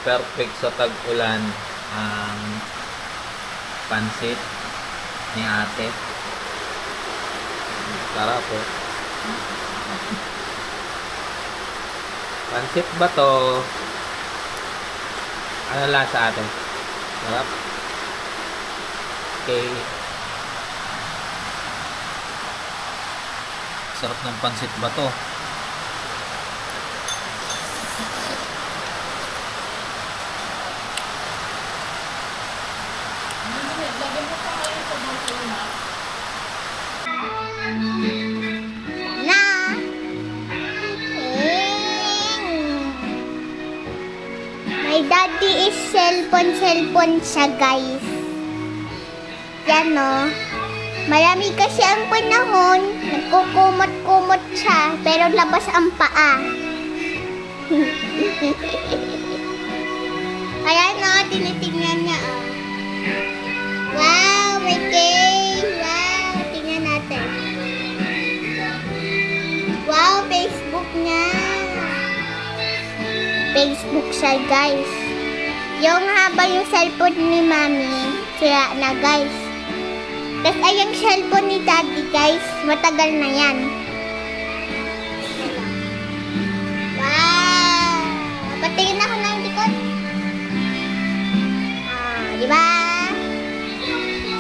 perfect sa tag-ulan ang pansit ni ate. Sarap po. Pansit ba to? Ano lasa ate? Sarap. Okay. Sarap ng pansit ba to? My daddy is cellphone siya, guys. Yan, no? Marami kasi ang panahon, nagkukumot-kumot siya, pero labas ang paa. Ayan, no? Tinitingnan niya, oh. Wow, may cake! Wow, tingnan natin. Wow, Facebook niya. Facebook siya, guys. Yung haba yung cellphone ni Mami, sira na, guys. Tapos ay yung cellphone ni Daddy, guys, matagal na yan. Wow! Patingin ako ng likod. Diba?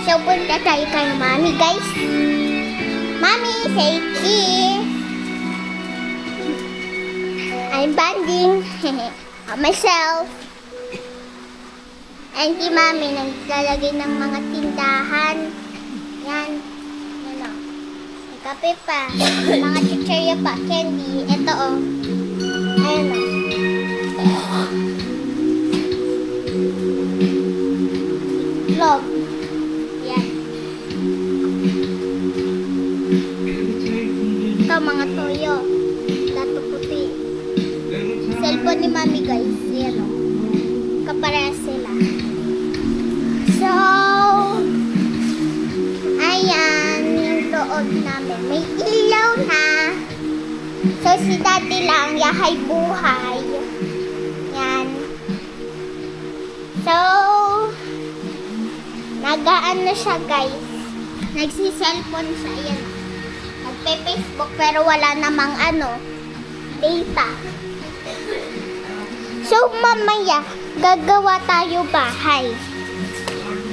So, punta tayo kay Mami, guys. Mami, say cheese. I'm banding myself. And si Mami naglalagay ng mga tindahan. Yan. Yan o. May kape pa. Mga chichirya pa. Candy. Ito o. Ayan o. Vlog. Yan. Ito mga toyo. Dato puti. Cellphone ni Mami, guys. Ayan o. Kaparehas sila. So, ayan yung loob namin. May ilaw na. So, si Daddy lang, yahay buhay. Yan. So, nagaan na siya, guys. Nagsi-cellphone siya. Ayan. Nagpe-Facebook pero wala namang data. So, mamaya, gagawa tayo bahay.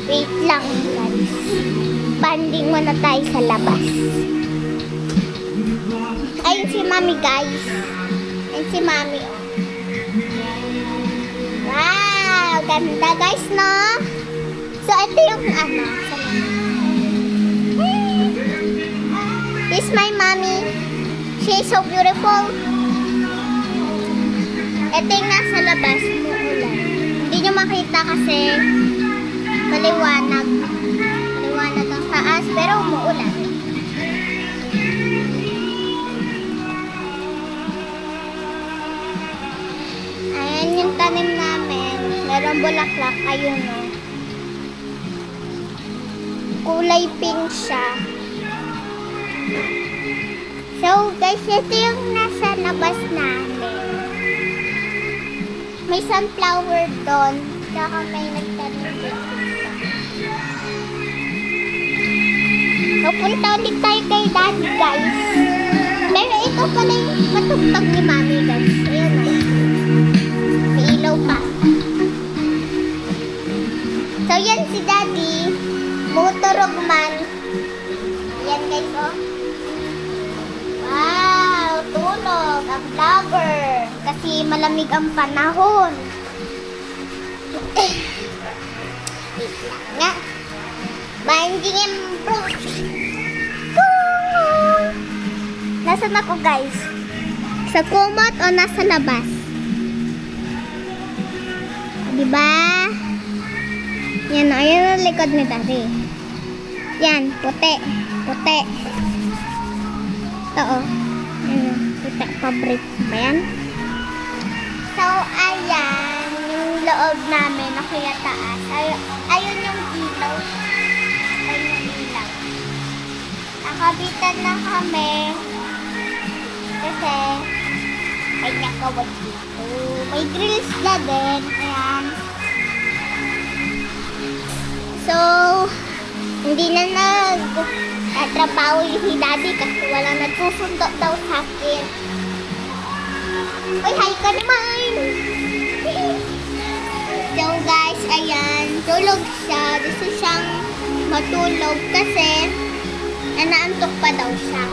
Wait lang, guys. Banding muna tayo sa labas. Ayun si Mami, guys. Ayun si Mami, oh. Wow! Ganda, guys, no? So, ito yung sa labas. This is my Mommy. She is so beautiful. Ito yung nasa labas, umuulan. Hindi nyo makita kasi maliwanag. Maliwanag ang taas, pero umuulan. Ayan yung tanim namin. Merong bulaklak. Ayun o. Kulay pink siya. So guys, ito yung nasa labas namin. May sunflower doon. Tsaka may nagtanim dito. So, punta ulit tayo kay Daddy, guys. Pero ito pala yung matugtog ni Mami, guys. Ayan o. May ilaw pa. So, yan si Daddy. Motorog man. Ayan, guys, o. Wow! Tulog. Ang vlogger. Kasi malamig ang panahon. Wait lang nga. Banding bro. Nasaan ako, guys? Sa kumot o nasa labas? Diba? Yan o. Ayan ang likod ni Daddy. Yan. Puti. Puti. Ito o. Ayan. Puti. Paborito ba yan? So, ayan yung loob namin na kaya taas. Ayun yung ilaw. Ayun yung ilaw. Nakabitan na kami kasi May nakawad dito. May grills na din. Ayan. So, hindi na nag-trabaho yung si Daddy kasi walang nagsusundo daw sa akin. Uy, hi ka naman! So guys, ayan, tulog siya. Gusto siyang matulog kasi nanaantok pa daw siya.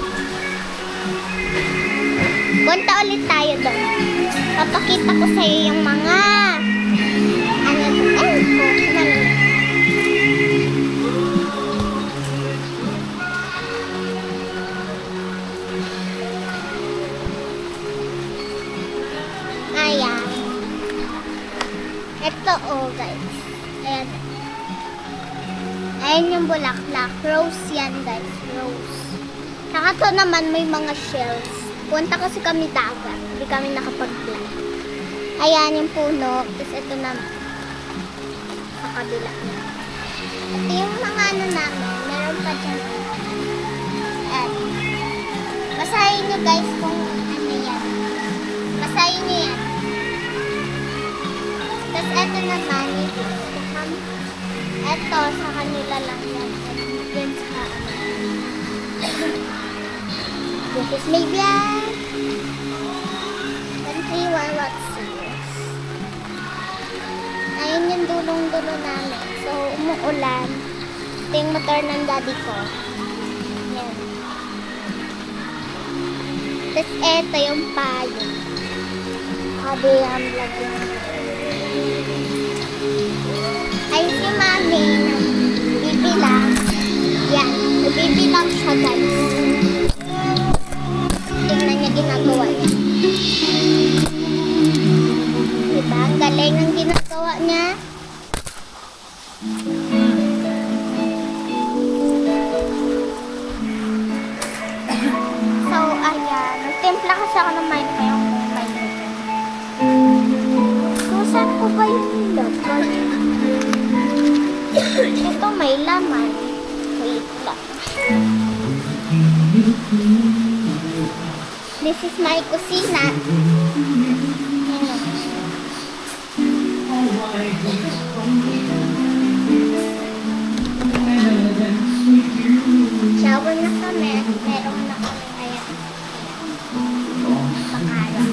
Punta ulit tayo doon. Papakita ko sa iyo yung mga ano to? Ay, ko, mali. Ayan. Ito guys. Ayan. Ayan yung bulaklak. Rose yan guys. Rose. Saka to naman may mga shells. Punta kasi kami dagat. Hindi kami nakapag-build. Ayan yung puno. Tapos ito naman. Sa kabila niya. Ito yung mga ano namin. Meron pa dyan. Ayan. Basahin nyo guys kung ano yan. Basahin nyo yan. Tapos ito naman. Ito sa kanila lang yan. Yan sa this is my vlog. Country Warlock Series. Ayun yung dulong-dulo namin. So, umuulan. Ito yung motor ng daddy ko. Yan. Tapos ito yung payo. Kabilang vlog yun. Ayun si mami. Bibilang. Yan. Bibilang siya guys. Tingnan niya ginagawa niya. Diba? Ang galing ang ginagawa niya. So, ayan. Nagtimpla kasi ako ng mind ngayong mind. So, saan ko ba yung laman? Ito may laman. Wait lang. This is my kusina. Shower na kami. Meron na kami. Ayan. Pangalan.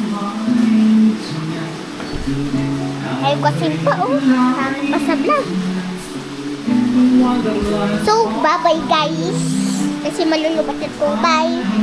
Ay, kwasin pa Kami pa sa vlog. So, bye-bye guys. Kasi malulubat ko. Bye.